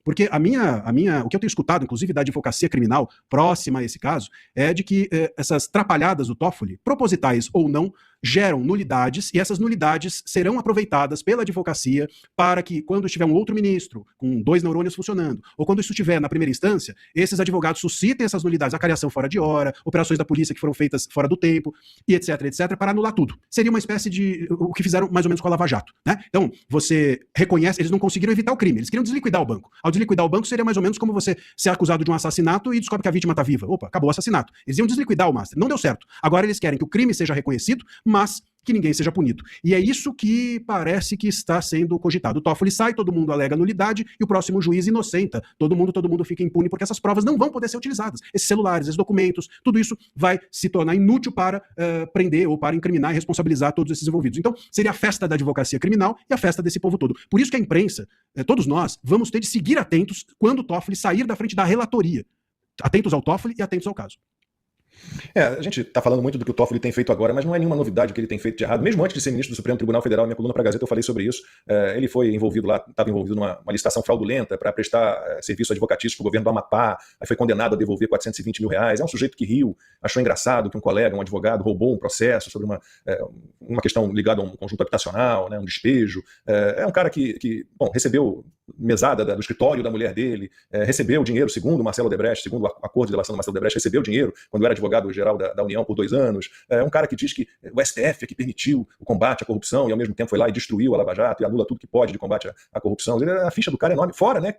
Porque o que eu tenho escutado, inclusive da advocacia criminal próxima a esse caso, é de que essas trapalhadas do Toffoli, propositais ou não, geram nulidades, e essas nulidades serão aproveitadas pela advocacia para que, quando estiver um outro ministro, com 2 neurônios funcionando, ou quando isso estiver na primeira instância, esses advogados suscitem essas nulidades, a cariação fora de hora, operações da polícia que foram feitas fora do tempo, e etc, etc, para anular tudo. Seria uma espécie de o que fizeram mais ou menos com a Lava Jato, né? Então, você reconhece, eles não conseguiram evitar o crime, eles queriam desliquidar o banco. Ao desliquidar o banco, seria mais ou menos como você ser acusado de um assassinato e descobre que a vítima está viva. Opa, acabou o assassinato. Eles iam desliquidar o Master. Não deu certo. Agora eles querem que o crime seja reconhecido, mas que ninguém seja punido. E é isso que parece que está sendo cogitado. O Toffoli sai, todo mundo alega nulidade, e o próximo juiz inocenta. Todo mundo fica impune, porque essas provas não vão poder ser utilizadas. Esses celulares, esses documentos, tudo isso vai se tornar inútil para prender ou para incriminar e responsabilizar todos esses envolvidos. Então, seria a festa da advocacia criminal e a festa desse povo todo. Por isso que a imprensa, todos nós, vamos ter de seguir atentos quando o Toffoli sair da frente da relatoria. Atentos ao Toffoli e atentos ao caso. A gente está falando muito do que o Toffoli tem feito agora, mas não é nenhuma novidade o que ele tem feito de errado. Mesmo antes de ser ministro do Supremo Tribunal Federal, na minha coluna para a Gazeta eu falei sobre isso. Ele foi envolvido lá, estava envolvido numa licitação fraudulenta para prestar serviço advocatício para o governo do Amapá, aí foi condenado a devolver R$420 mil. É um sujeito que riu, achou engraçado que um colega, um advogado, roubou um processo sobre uma questão ligada a um conjunto habitacional, né, um despejo. É um cara que recebeu mesada do escritório da mulher dele, recebeu dinheiro, segundo o Marcelo Odebrecht, segundo o acordo de delação do Marcelo Odebrecht, recebeu dinheiro quando era advogado-geral da União por 2 anos. É um cara que diz que o STF é que permitiu o combate à corrupção e ao mesmo tempo foi lá e destruiu a Lava Jato e anula tudo que pode de combate à corrupção. A ficha do cara é enorme. Fora, né,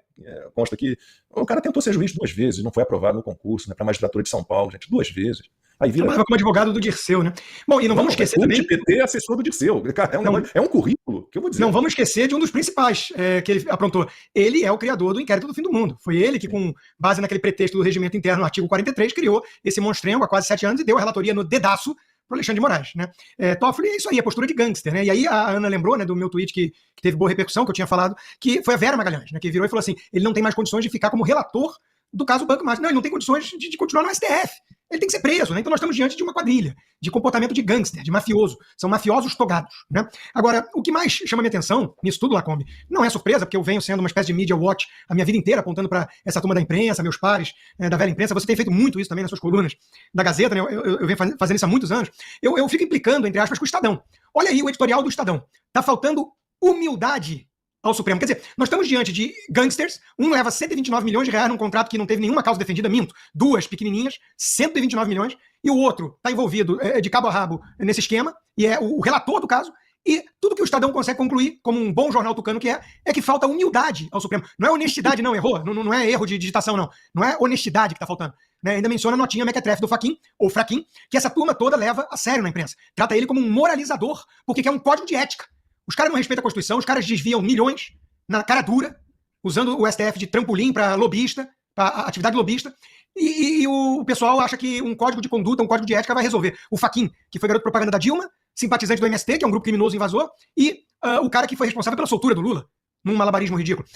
consta que o cara tentou ser juiz 2 vezes, não foi aprovado no concurso, né, para a magistratura de São Paulo, gente, 2 vezes. Aí vira... Trabalhava como advogado do Dirceu, né? Bom, e não vamos esquecer também... PT assessor do Dirceu. Cara, é um currículo, que eu vou dizer. Não vamos esquecer de um dos principais que ele aprontou. Ele é o criador do Inquérito do Fim do Mundo. Foi ele que, com base naquele pretexto do regimento interno, no artigo 43, criou esse monstrengo há quase 7 anos e deu a relatoria no dedaço para o Alexandre de Moraes, né? Toffoli é isso aí, a postura de gangster, né? E aí a Ana lembrou, né, do meu tweet que teve boa repercussão, que eu tinha falado, que foi a Vera Magalhães, né, que virou e falou assim, ele não tem mais condições de ficar como relator do caso Banco Master. Não, ele não tem condições de continuar no STF. Ele tem que ser preso, né? Então nós estamos diante de uma quadrilha, de comportamento de gangster, de mafioso. São mafiosos togados, né? Agora, o que mais chama minha atenção nisso tudo, Lacombe, não é surpresa, porque eu venho sendo uma espécie de media watch a minha vida inteira, apontando para essa turma da imprensa, meus pares da velha imprensa. Você tem feito muito isso também nas suas colunas da Gazeta, né? Eu venho fazendo isso há muitos anos. Eu fico implicando, entre aspas, com o Estadão. Olha aí o editorial do Estadão. Tá faltando humildade ao Supremo. Quer dizer, nós estamos diante de gangsters, um leva 129 milhões de reais num contrato que não teve nenhuma causa defendida, minto, 2 pequenininhas, 129 milhões, e o outro está envolvido de cabo a rabo nesse esquema, e é o relator do caso, e tudo que o Estadão consegue concluir, como um bom jornal tucano que é que falta humildade ao Supremo. Não é honestidade, não, errou, não é erro de digitação, não. Não é honestidade que está faltando. Né? Ainda menciona a notinha mequetrefe do Fachin, ou Fraquin, que essa turma toda leva a sério na imprensa. Trata ele como um moralizador, porque quer um código de ética. Os caras não respeitam a Constituição, os caras desviam milhões na cara dura, usando o STF de trampolim para lobista, para atividade lobista, e o pessoal acha que um código de conduta, um código de ética vai resolver. O Fachin, que foi garoto propaganda da Dilma, simpatizante do MST, que é um grupo criminoso invasor, e o cara que foi responsável pela soltura do Lula, num malabarismo ridículo.